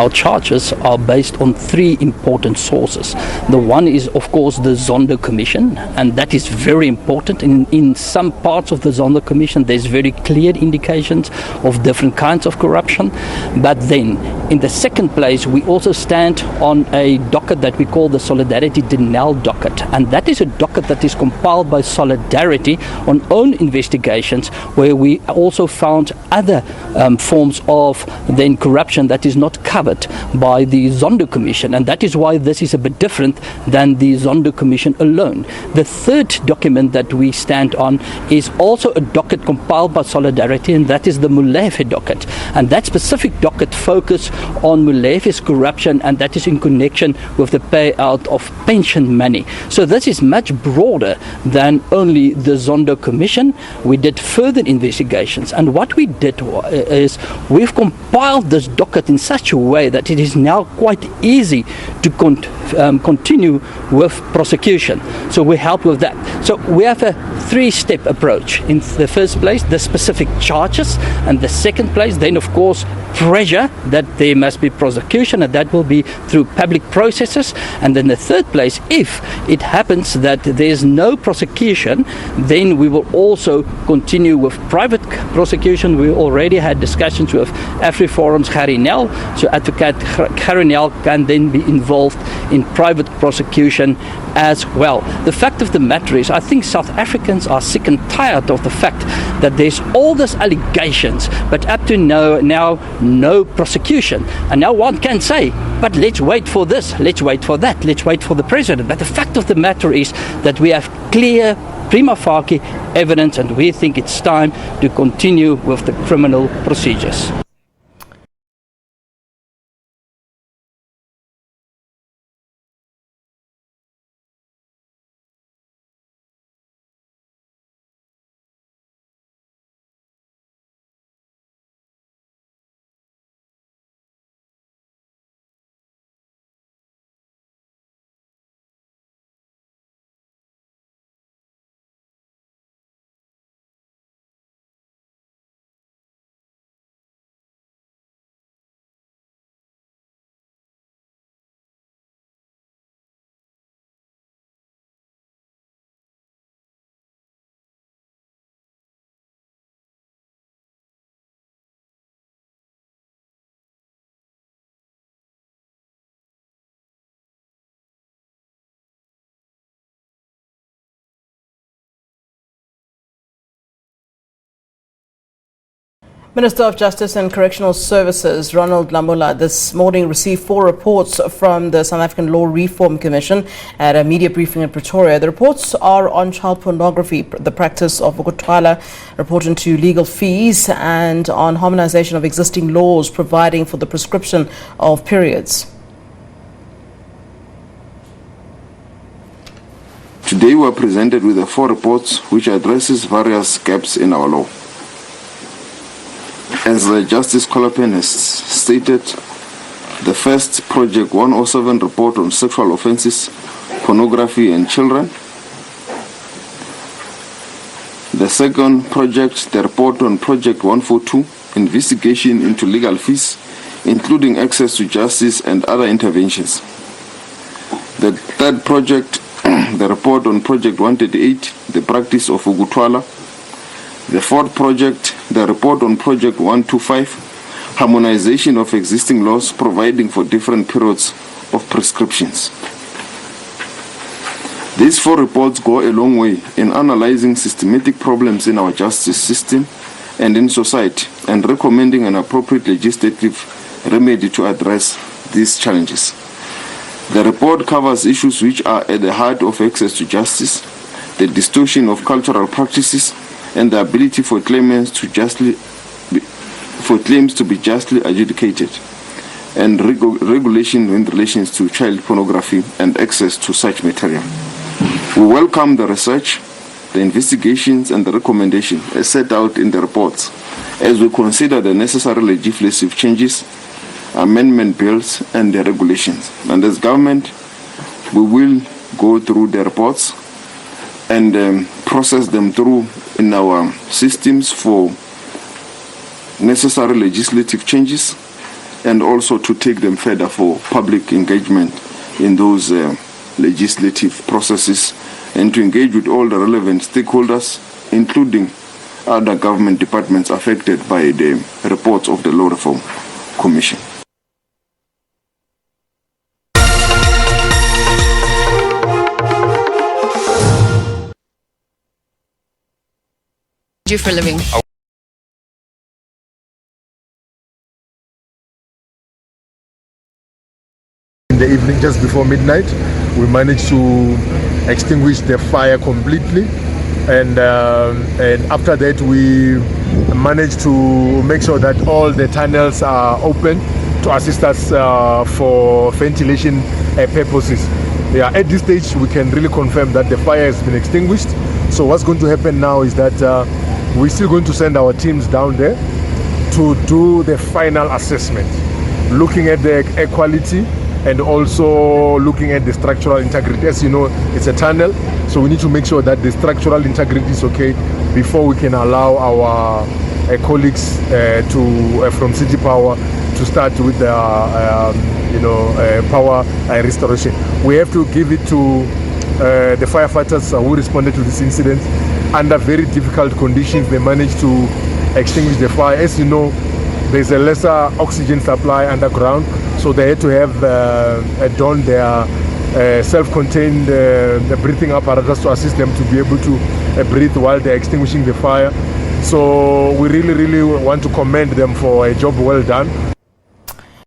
our charges are based on three important sources. The one is, of course, the Zondo Commission, and that is very important. In some parts of the Zondo Commission, there's very clear indications of different kinds of corruption. But then, in the second place, we also stand on a docket that we call the Solidarity Denial docket, and that is a docket that is compiled by Solidarity on own investigations, where we also found other forms of then corruption that is not covered by the Zondo Commission, and that is why this is a bit different than the Zondo Commission alone. The third document that we stand on is also a docket compiled by Solidarity, and that is the Molefe docket, and that specific docket focuses on Molefe's corruption, and that is in connection with the payout of pension money. So this is much broader than only the Zondo Commission. We did further investigations, and what we did is we've compiled this docket in such a way that it is now quite easy to continue with prosecution. So we help with that. So we have a three-step approach. In the first place, the specific charges, and the second place, then of course pressure that there must be prosecution, and that will be through public processes. And then the third place, if it happens that there's no prosecution, then we will also continue with private prosecution. We already had discussions with AfriForum's Kgatlane, so Advocate Kgatlane can then be involved in private prosecution as well. The fact of the matter is, I think South Africans are sick and tired of the fact that there's all these allegations, but up to now no prosecution. And now one can say, but let's wait for this, let's wait for that, let's wait for the president. But the fact of the matter is that we have clear prima facie evidence, and we think it's time to continue with the criminal procedures. Minister of Justice and Correctional Services Ronald Lamola this morning received 4 reports from the South African Law Reform Commission at a media briefing in Pretoria. The reports are on child pornography, the practice of ukutwala, reporting to legal fees, and on harmonization of existing laws providing for the prescription of periods. Today we are presented with the 4 reports which addresses various gaps in our law. As Justice Kgatlane has stated, the first Project 107 report on sexual offences, pornography and children. The second project, the report on Project 142, investigation into legal fees, including access to justice and other interventions. The third project, the report on Project 138, the practice of ukutwala. The fourth project, the report on Project 125, harmonization of existing laws providing for different periods of prescriptions. These 4 reports go a long way in analyzing systematic problems in our justice system and in society, and recommending an appropriate legislative remedy to address these challenges. The report covers issues which are at the heart of access to justice, the distortion of cultural practices, and the ability for claims to be justly adjudicated, and regulation in relation to child pornography and access to such material. We welcome the research, the investigations and the recommendations as set out in the reports, as we consider the necessary legislative changes, amendment bills and the regulations. And as government, we will go through the reports and process them through in our systems for necessary legislative changes and also to take them further for public engagement in those legislative processes, and to engage with all the relevant stakeholders, including other government departments affected by the reports of the Law Reform Commission. Do for a living? In the evening, just before midnight, we managed to extinguish the fire completely, and after that we managed to make sure that all the tunnels are open to assist us for ventilation purposes. Yeah, at this stage we can really confirm that the fire has been extinguished. So what's going to happen now is that we're still going to send our teams down there to do the final assessment, looking at the air quality and also looking at the structural integrity. As you know, it's a tunnel, so we need to make sure that the structural integrity is okay before we can allow our colleagues from City Power to start with the power restoration. We have to give it to the firefighters who responded to this incident under very difficult conditions. They managed to extinguish the fire. As you know, there's a lesser oxygen supply underground, so they had to have done their self-contained breathing apparatus to assist them to be able to breathe while they're extinguishing the fire. So we really want to commend them for a job well done.